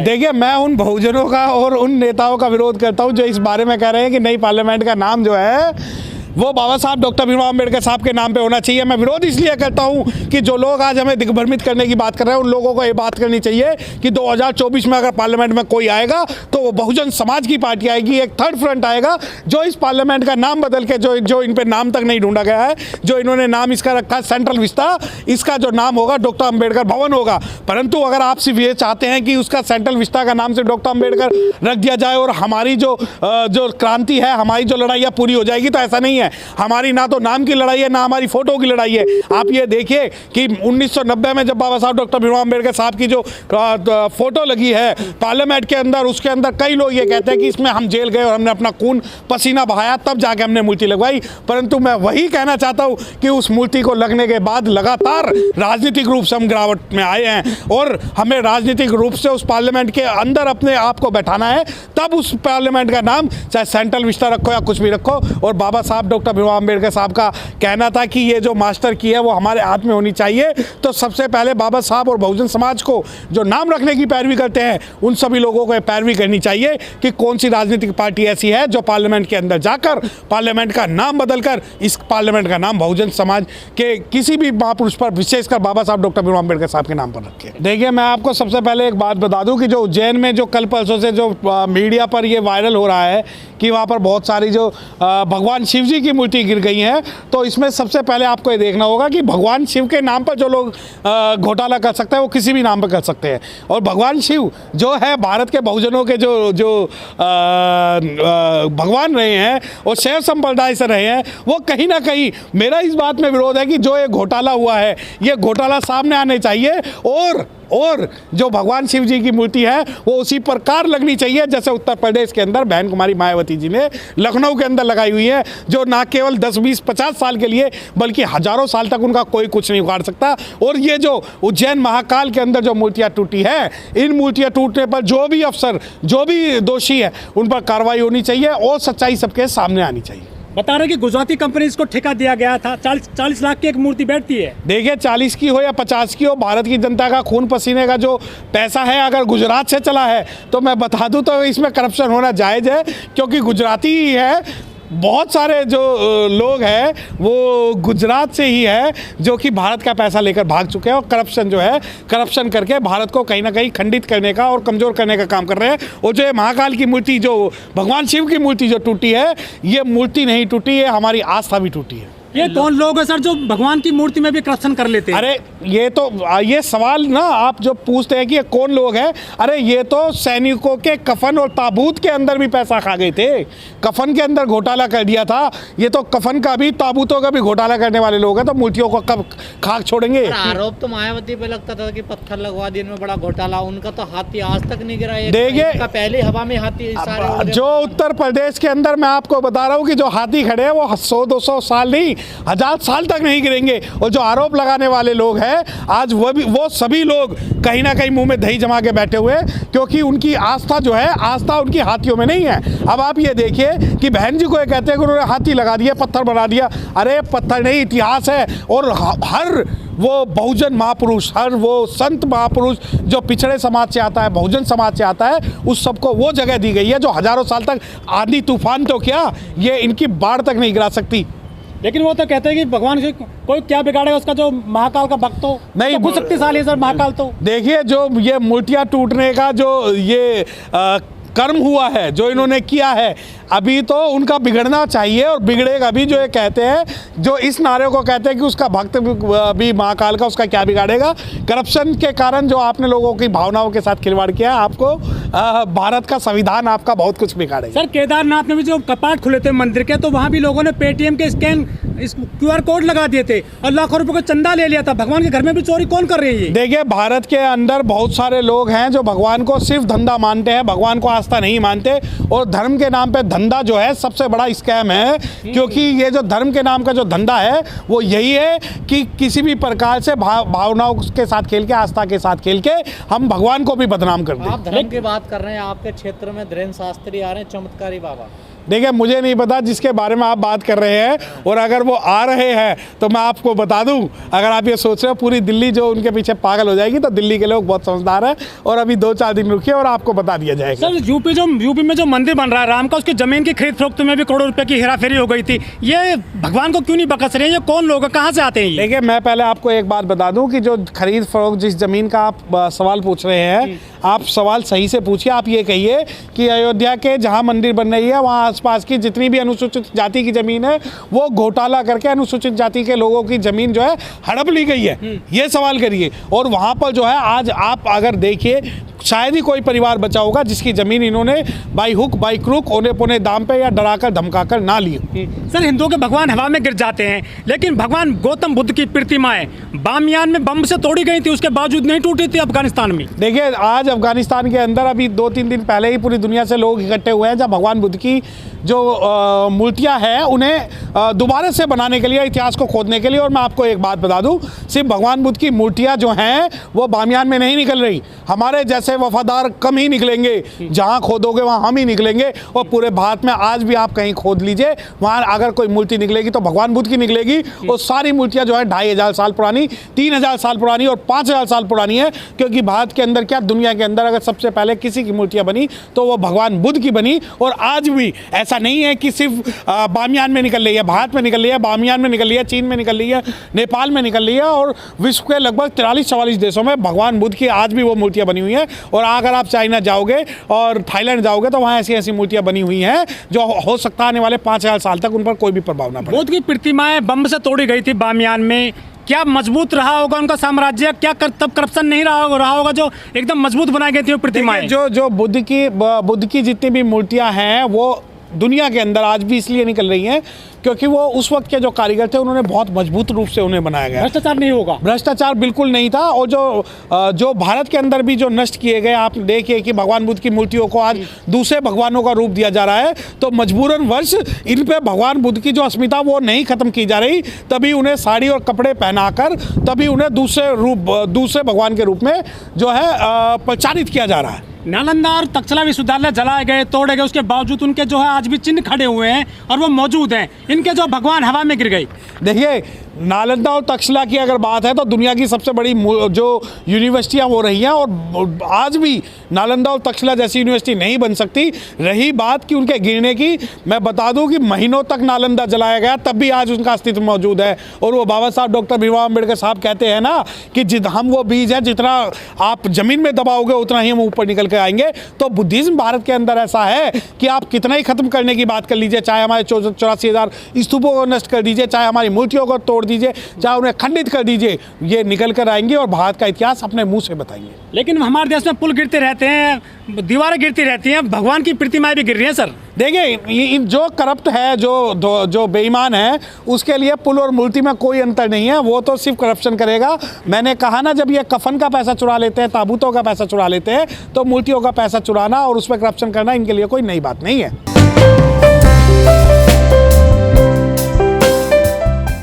देखिए, मैं उन बहुजनों का और उन नेताओं का विरोध करता हूं जो इस बारे में कह रहे हैं कि नई पार्लियामेंट का नाम जो है वो बाबा साहब डॉक्टर भीमराव अम्बेडकर साहब के नाम पे होना चाहिए। मैं विरोध इसलिए करता हूं कि जो लोग आज हमें दिग्भ्रमित करने की बात कर रहे हैं, उन लोगों को ये बात करनी चाहिए कि 2024 में अगर पार्लियामेंट में कोई आएगा तो वो बहुजन समाज की पार्टी आएगी, एक थर्ड फ्रंट आएगा जो इस पार्लियामेंट का नाम बदल के जो इन पर नाम तक नहीं ढूंढा गया है, जो इन्होंने नाम इसका रखा है सेंट्रल विस्टा, इसका जो नाम होगा डॉक्टर अम्बेडकर भवन होगा। परंतु अगर आप सिर्फ ये चाहते हैं कि उसका सेंट्रल विस्टा का नाम सिर्फ डॉक्टर अम्बेडकर रख दिया जाए और हमारी जो क्रांति है, हमारी जो लड़ाइयाँ पूरी हो जाएगी, तो ऐसा नहीं है। हमारी ना तो नाम की लड़ाई है, ना हमारी फोटो की लड़ाई है। आप ये देखिए कि 1990 में जब बाबा साहब डॉक्टर भीमराव अम्बेडकर साहब की जो फोटो लगी है पार्लियामेंट के अंदर, उसके अंदर कई लोग ये कहते हैं कि इसमें हम जेल गए और हमने अपना खून पसीना बहाया, तब जाके हमने मूर्ति लगवाई। परंतु मैं वही कहना चाहता हूँ कि उस मूर्ति को लगने के बाद लगातार राजनीतिक रूप से हम गिरावट में आए हैं और हमें राजनीतिक रूप से उस पार्लियामेंट के अंदर अपने आप को बैठाना है। तब उस पार्लियामेंट का नाम चाहे सेंट्रल विस्टा रखो या कुछ भी रखो। और बाबा साहब डॉक्टर भीमराव अम्बेडकर साहब का कहना था कि ये जो मास्टर की है वो हमारे हाथ में होनी चाहिए। तो सबसे पहले बाबा साहब और बहुजन समाज को जो नाम रखने की पैरवी करते हैं, उन सभी लोगों को पैरवी करनी चाहिए कि कौन सी राजनीतिक पार्टी ऐसी है जो पार्लियामेंट के अंदर जाकर पार्लियामेंट का नाम बदलकर इस पार्लियामेंट का नाम बहुजन समाज के किसी भी महापुरुष पर, विशेषकर बाबा साहब डॉक्टर भीमराव अम्बेडकर साहब के नाम पर रखे। देखिए, मैं आपको सबसे पहले एक बात बता दूं कि जो उज्जैन में जो कल परसों से जो मीडिया पर ये वायरल हो रहा है कि वहाँ पर बहुत सारी जो भगवान शिव जी की मूर्ति गिर गई है, तो इसमें सबसे पहले आपको ये देखना होगा कि भगवान शिव के नाम पर जो लोग घोटाला कर सकते हैं वो किसी भी नाम पर कर सकते हैं। और भगवान शिव जो है भारत के बहुजनों के जो भगवान रहे हैं और शैव संप्रदाय से रहे हैं, वो कहीं ना कहीं मेरा इस बात में विरोध है कि जो ये घोटाला हुआ है, ये घोटाला सामने आने चाहिए और जो भगवान शिव जी की मूर्ति है वो उसी प्रकार लगनी चाहिए जैसे उत्तर प्रदेश के अंदर बहन कुमारी मायावती जी ने लखनऊ के अंदर लगाई हुई है, जो ना केवल 10, 20, 50 साल के लिए बल्कि हजारों साल तक उनका कोई कुछ नहीं उखाड़ सकता। और ये जो उज्जैन महाकाल के अंदर जो मूर्तियाँ टूटी है, इन मूर्तियाँ टूटने पर जो भी अफसर, जो भी दोषी है, उन पर कार्रवाई होनी चाहिए और सच्चाई सबके सामने आनी चाहिए। बता रहे कि गुजराती कंपनी इसको ठेका दिया गया था, 40 लाख की एक मूर्ति बैठती है। देखिए, 40 की हो या 50 की हो, भारत की जनता का खून पसीने का जो पैसा है अगर गुजरात से चला है तो मैं बता दूं तो इसमें करप्शन होना जायज़ है, क्योंकि गुजराती ही है। बहुत सारे जो लोग हैं वो गुजरात से ही है जो कि भारत का पैसा लेकर भाग चुके हैं और करप्शन जो है, करप्शन करके भारत को कहीं ना कहीं खंडित करने का और कमज़ोर करने का काम कर रहे हैं। और जो महाकाल की मूर्ति, जो भगवान शिव की मूर्ति जो टूटी है, ये मूर्ति नहीं टूटी है, हमारी आस्था भी टूटी है। ये कौन लोग हैं सर जो भगवान की मूर्ति में भी करप्शन कर लेते हैं? अरे ये सवाल ना आप जो पूछते हैं कि ये कौन लोग हैं, अरे ये तो सैनिकों के कफन और ताबूत के अंदर भी पैसा खा गए थे। कफन के अंदर घोटाला कर दिया था। ये तो कफन का भी, ताबूतों का भी घोटाला करने वाले लोग हैं, तो मूर्तियों को कब खाक छोड़ेंगे? आरोप तो मायावती पे लगता था कि पत्थर लगवा दिए, इनमें बड़ा घोटाला। उनका तो हाथी आज तक नहीं गिरा। देखिए, पहले हवा में हाथी जो उत्तर प्रदेश के अंदर मैं आपको बता रहा हूँ कि जो हाथी खड़े हैं वो 100-200 साल नहीं, 1000 साल तक नहीं गिरेंगे। और जो आरोप लगाने वाले लोग हैं आज वो सभी लोग कहीं ना कहीं मुंह में दही जमा के बैठे हुए, क्योंकि उनकी आस्था जो है, आस्था उनकी हाथियों में नहीं है। अब आप ये देखिए कि बहन जी को ये कहते हैं कि उन्होंने हाथी लगा दिया, पत्थर बना दिया। अरे पत्थर नहीं, इतिहास है। और हर वो बहुजन महापुरुष, हर वो संत महापुरुष जो पिछड़े समाज से आता है, बहुजन समाज से आता है, उस सबको वो जगह दी गई है जो हजारों साल तक आंधी तूफान तो क्या, ये इनकी बाढ़ तक नहीं गिरा सकती। लेकिन वो तो कहते हैं कि भगवान से कोई क्या बिगाड़ेगा उसका, जो महाकाल का भक्त हो नहीं, तो शक्तिशाली है सर महाकाल। तो देखिए, जो ये मूर्तियाँ टूटने का जो ये कर्म हुआ है, जो इन्होंने किया है, अभी तो उनका बिगड़ना चाहिए और बिगड़ेगा भी। जो ये कहते हैं, जो इस नारे को कहते हैं कि उसका भक्त भी महाकाल का, उसका क्या बिगाड़ेगा? करप्शन के कारण जो आपने लोगों की भावनाओं के साथ खिलवाड़ किया, आपको भारत का संविधान आपका बहुत कुछ बिगाड़ेगा। सर, केदारनाथ में भी जो कपाट खुले थे मंदिर के, तो वहाँ भी लोगों ने पेटीएम के स्कैन QR कोड लगा दिए थे और लाखों रुपए का चंदा ले लिया था। भगवान के घर में भी चोरी कौन कर रही है? देखिए, भारत के अंदर बहुत सारे लोग हैं जो भगवान को सिर्फ धंधा मानते हैं, भगवान को आस्था नहीं मानते। और धर्म के नाम पे धंधा जो है सबसे बड़ा स्कैम है, क्योंकि ये जो धर्म के नाम का जो धंधा है वो यही है कि किसी भी प्रकार से भावनाओं के साथ खेल के, आस्था के साथ खेल के हम भगवान को भी बदनाम कर दें। आप धर्म की बात कर रहे हैं, आपके क्षेत्र में धीरेन्द्र शास्त्री आ रहे हैं, चमत्कारी बाबा। देखिए मुझे नहीं पता जिसके बारे में आप बात कर रहे हैं, और अगर वो आ रहे हैं तो मैं आपको बता दूं, अगर आप ये सोच रहे हो पूरी दिल्ली जो उनके पीछे पागल हो जाएगी, तो दिल्ली के लोग बहुत समझदार हैं, और अभी 2-4 दिन रुकिए और आपको बता दिया जाएगा। सर यूपी में जो मंदिर बन रहा है राम का, उसकी जमीन की खरीद फरोख्त में भी करोड़ों रुपए की हेराफेरी हो गई थी। ये भगवान को क्यों नहीं बकस रहे हैं? ये कौन लोग हैं, कहाँ से आते हैं ये? देखिए मैं पहले आपको एक बात बता दूं कि जो खरीद फरोख्त जिस ज़मीन का आप सवाल पूछ रहे हैं, आप सवाल सही से पूछिए। आप ये कहिए कि अयोध्या के जहां मंदिर बन रही है वहां आसपास की जितनी भी अनुसूचित जाति की ज़मीन है वो घोटाला करके अनुसूचित जाति के लोगों की ज़मीन जो है हड़प ली गई है, ये सवाल करिए। और वहां पर जो है आज आप अगर देखिए शायद ही कोई परिवार बचा होगा जिसकी ज़मीन इन्होंने बाई हुक बाई क्रूक औने पौने दाम पे या डराकर धमकाकर ना ली। सर हिंदुओं के भगवान हवा में गिर जाते हैं, लेकिन भगवान गौतम बुद्ध की प्रतिमाएं बामियान में बम से तोड़ी गई थी, उसके बावजूद नहीं टूटी थी अफगानिस्तान में। देखिए आज अफगानिस्तान के अंदर अभी 2-3 दिन पहले ही पूरी दुनिया से लोग इकट्ठे हुए हैं जहाँ भगवान बुद्ध की जो मूर्तियाँ हैं उन्हें दोबारा से बनाने के लिए, इतिहास को खोदने के लिए। और मैं आपको एक बात बता दूं, सिर्फ भगवान बुद्ध की मूर्तियाँ जो हैं वो बामियान में नहीं निकल रही, हमारे जैसे वफादार कम ही निकलेंगे, जहाँ खोदोगे वहाँ हम ही निकलेंगे। और पूरे भारत में आज भी आप कहीं खोद लीजिए, वहाँ अगर कोई मूर्ति निकलेगी तो भगवान बुद्ध की निकलेगी। और सारी मूर्तियाँ जो है 2500 साल पुरानी, 3000 साल पुरानी और 5000 साल पुरानी है, क्योंकि भारत के अंदर क्या दुनिया के अंदर अगर सबसे पहले किसी की मूर्तियाँ बनी तो वो भगवान बुद्ध की बनी। और आज भी ऐसा नहीं है कि सिर्फ बामियान में निकल रही है, भारत में निकल रही है, बामियान में निकल रही है, चीन में निकल रही है, नेपाल में निकल रही है, और विश्व के लगभग 43-44 देशों में भगवान बुद्ध की आज भी वो मूर्तियाँ बनी हुई हैं। और अगर आप चाइना जाओगे और थाईलैंड जाओगे तो वहाँ ऐसी ऐसी मूर्तियाँ बनी हुई हैं जो हो सकता है आने वाले 5000 साल तक उन पर कोई भी प्रभाव ना पड़े। बुद्ध की प्रतिमाएं बम से तोड़ी गई थी बामियान में, क्या मजबूत रहा होगा उनका साम्राज्य? क्या तब करप्शन नहीं रहा होगा जो एकदम मजबूत बनाई गई थी वो प्रतिमाएं? जो बुद्ध की जितनी भी मूर्तियां हैं वो दुनिया के अंदर आज भी इसलिए निकल रही हैं क्योंकि वो उस वक्त के जो कारीगर थे उन्होंने बहुत मजबूत रूप से उन्हें बनाया गया। भ्रष्टाचार नहीं होगा, भ्रष्टाचार बिल्कुल नहीं था। और जो भारत के अंदर भी जो नष्ट किए गए, आप देखिए कि भगवान बुद्ध की मूर्तियों को आज दूसरे भगवानों का रूप दिया जा रहा है, तो मजबूरन वर्ष इन पे भगवान बुद्ध की जो अस्मिता वो नहीं खत्म की जा रही, तभी उन्हें साड़ी और कपड़े पहनाकर तभी उन्हें दूसरे भगवान के रूप में जो है प्रचारित किया जा रहा है। नालंदा और तक्षशिला विश्वविद्यालय जलाए गए, तोड़े गए, उसके बावजूद उनके जो है आज भी चिन्ह खड़े हुए हैं और वो मौजूद हैं। इनके जो भगवान हवा में गिर गई। देखिए नालंदा और तक्षशिला की अगर बात है तो दुनिया की सबसे बड़ी जो यूनिवर्सिटियां वो रही हैं, और आज भी नालंदा और तक्षशिला जैसी यूनिवर्सिटी नहीं बन सकती। रही बात कि उनके गिरने की, मैं बता दूं कि महीनों तक नालंदा जलाया गया तब भी आज उनका अस्तित्व मौजूद है। और वो बाबा साहब डॉक्टर भीमराव अम्बेडकर साहब कहते हैं ना कि हम वो बीज है जितना आप जमीन में दबाओगे उतना ही हम ऊपर निकल के आएंगे। तो बुद्धिज्म भारत के अंदर ऐसा है कि आप कितना ही खत्म करने की बात कर लीजिए, चाहे हमारे 84,000 स्तूपों को नष्ट कर दीजिए, चाहे हमारी मूर्तियों को तोड़ दीजिए, चाहे उन्हें खंडित कर दीजिए, ये निकल कर आएंगे और भारत का इतिहास अपने मुंह से बताएंगे। लेकिन हमारे देश में पुल गिरते रहते हैं, दीवारें गिरती रहती हैं, भगवान की प्रतिमाएं भी गिर रही हैं। सर देखिए जो करप्ट है, जो बेईमान है, उसके लिए पुल और मूर्ति में कोई अंतर नहीं है, वो तो सिर्फ करप्शन करेगा। मैंने कहा ना, जब ये कफन का पैसा चुरा लेते हैं, ताबूतों का पैसा चुरा लेते हैं, तो मूर्तियों का पैसा चुराना और उस पर करप्शन करना इनके लिए कोई नई बात नहीं है।